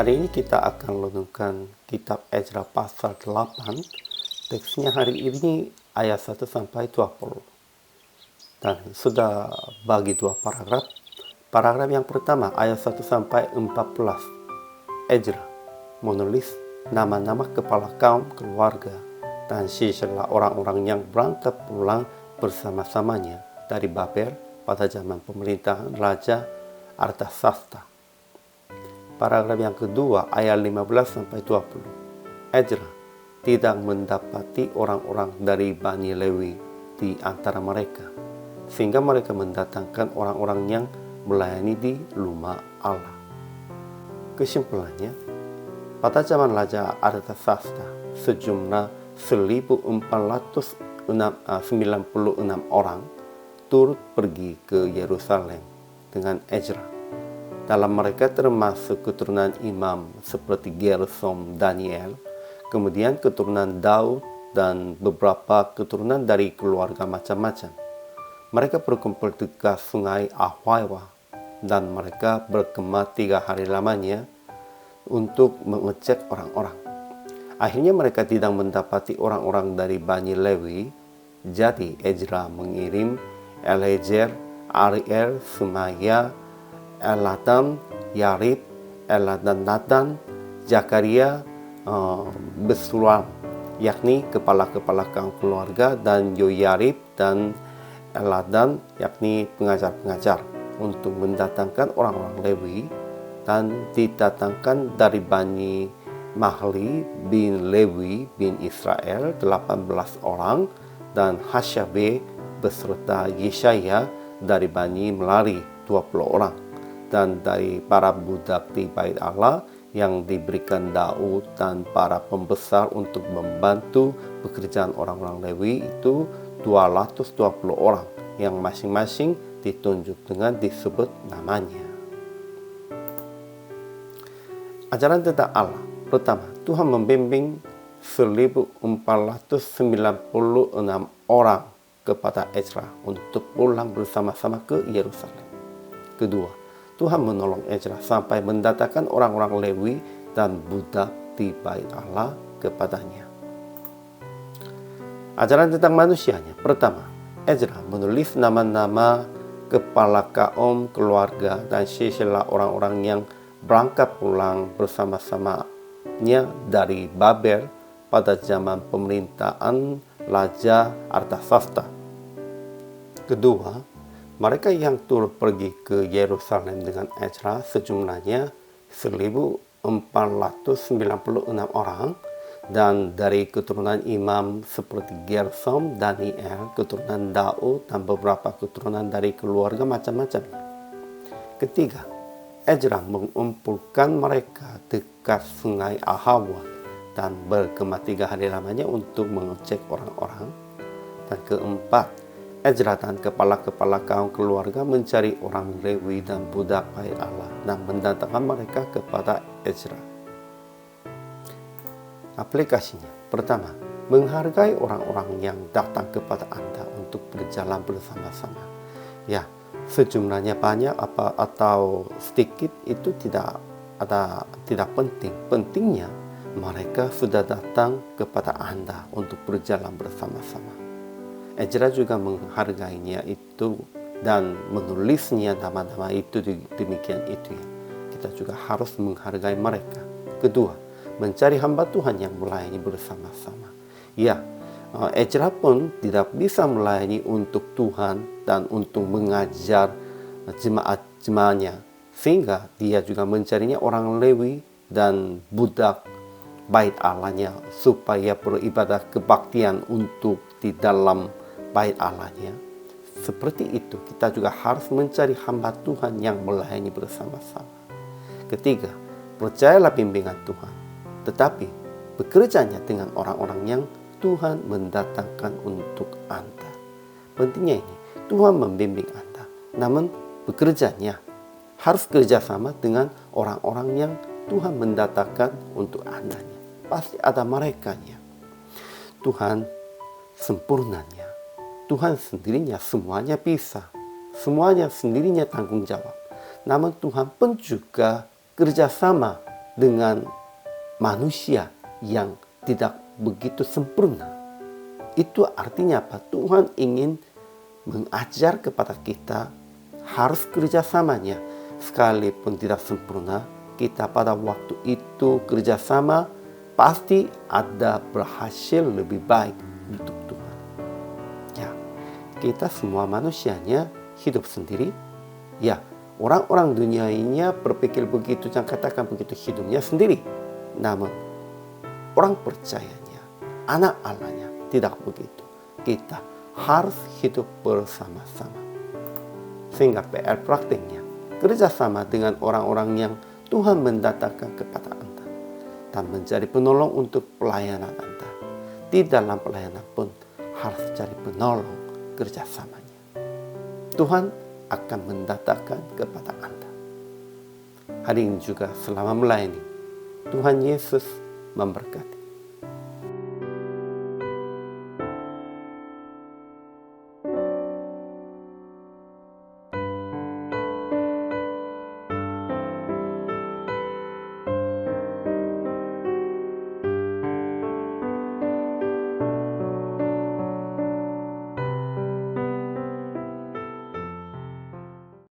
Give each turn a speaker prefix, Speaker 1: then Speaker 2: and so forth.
Speaker 1: Hari ini kita akan renungkan kitab Ezra pasal 8. Teksnya hari ini ayat 1 sampai 20. Dan sudah bagi dua paragraf. Paragraf yang pertama ayat 1 sampai 14. Ezra menulis nama-nama kepala kaum keluarga dan sisa orang-orang yang berangkat pulang bersama-samanya dari Babel pada zaman pemerintahan Raja Artasasta. Paragraf yang kedua ayat 15 sampai 20. Ezra tidak mendapati orang-orang dari Bani Lewi di antara mereka, sehingga mereka mendatangkan orang-orang yang melayani di rumah Allah. Kesimpulannya, pada zaman Raja Artasasta, sejumlah 1496 orang turut pergi ke Yerusalem dengan Ezra. Dalam mereka termasuk keturunan imam seperti Gersom, Daniel, kemudian keturunan Daud, dan beberapa keturunan dari keluarga macam-macam. Mereka berkumpul di dekat sungai Ahwaiwa, dan mereka berkemah 3 hari lamanya untuk mengecek orang-orang. Akhirnya mereka tidak mendapati orang-orang dari Bani Lewi, jadi Ezra mengirim Eliezer, Ariel, Semaya, Eladan, Yarib, Eladan Natan, Zakaria, Besulam, yakni kepala-kepala kaum keluarga, dan Yoyarib dan Eladan, yakni pengajar-pengajar, untuk mendatangkan orang-orang Lewi, dan didatangkan dari Bani Mahli bin Lewi bin Israel 18 orang, dan Hasyabe beserta Yeshaya dari Bani Merari 20 orang. Dan dari para budak di Bait Allah yang diberikan Daud dan para pembesar untuk membantu pekerjaan orang-orang Lewi itu 220 orang yang masing-masing ditunjuk dengan disebut namanya. Ajaran tentang Allah. Pertama, Tuhan membimbing 1496 orang kepada Ezra untuk pulang bersama-sama ke Yerusalem. Kedua, Tuhan menolong Ezra sampai mendatangkan orang-orang Lewi dan budak di Bait Allah kepadanya. Ajaran tentang manusianya. Pertama, Ezra menulis nama-nama kepala kaum keluarga dan sisa orang-orang yang berangkat pulang bersama-samanya dari Babel pada zaman pemerintahan Raja Artasasta. Kedua, mereka yang turut pergi ke Yerusalem dengan Ezra sejumlahnya 1496 orang, dan dari keturunan imam seperti Gersom, Daniel, keturunan Daud, dan beberapa keturunan dari keluarga macam-macamnya. Ketiga, Ezra mengumpulkan mereka dekat sungai Ahwa dan berkemah 3 hari lamanya untuk mengecek orang-orang. Dan keempat, Ezra dan kepala-kepala kaum keluarga mencari orang Lewi dan budak Bait Allah dan mendatangkan mereka kepada Ezra. Aplikasinya. Pertama, menghargai orang-orang yang datang kepada Anda untuk berjalan bersama-sama. Ya, sejumlahnya banyak atau sedikit itu tidak penting. Pentingnya mereka sudah datang kepada Anda untuk berjalan bersama-sama. Ezra juga menghargainya itu dan menulisnya nama-nama itu demikian itu ya. Kita juga harus menghargai mereka. Kedua, mencari hamba Tuhan yang melayani bersama-sama. Ya, Ezra pun tidak bisa melayani untuk Tuhan dan untuk mengajar jemaat-jemaatnya, sehingga dia juga mencarinya orang Lewi dan budak Bait Allahnya supaya beribadah kebaktian untuk di dalam Bait Allahnya. Seperti itu, kita juga harus mencari hamba Tuhan yang melayani bersama-sama. Ketiga, percayalah bimbingan Tuhan, tetapi bekerjanya dengan orang-orang yang Tuhan mendatangkan untuk Anda. Pentingnya ini, Tuhan membimbing Anda, namun bekerjanya harus kerjasama dengan orang-orang yang Tuhan mendatangkan untuk Anda. Pasti ada merekanya. Tuhan sempurnanya, Tuhan sendirinya semuanya bisa, semuanya sendirinya tanggung jawab. Namun Tuhan pun juga kerjasama dengan manusia yang tidak begitu sempurna. Itu artinya apa? Tuhan ingin mengajar kepada kita harus kerjasamanya. Sekalipun tidak sempurna, kita pada waktu itu kerjasama pasti ada berhasil lebih baik untuk Tuhan. Ya, kita semua manusianya hidup sendiri. Ya, orang-orang dunianya berpikir begitu dan katakan begitu hidupnya sendiri. Namun, orang percayanya, anak Allahnya tidak begitu. Kita harus hidup bersama-sama. Sehingga PR praktiknya, kerjasama dengan orang-orang yang Tuhan mendatangkan kepada Anda dan menjadi penolong untuk pelayanan Anda. Di dalam pelayanan pun harus cari penolong kerjasamanya. Tuhan akan mendatangkan kepada Anda. Hari ini juga selama melayani, Tuhan Yesus memberkati.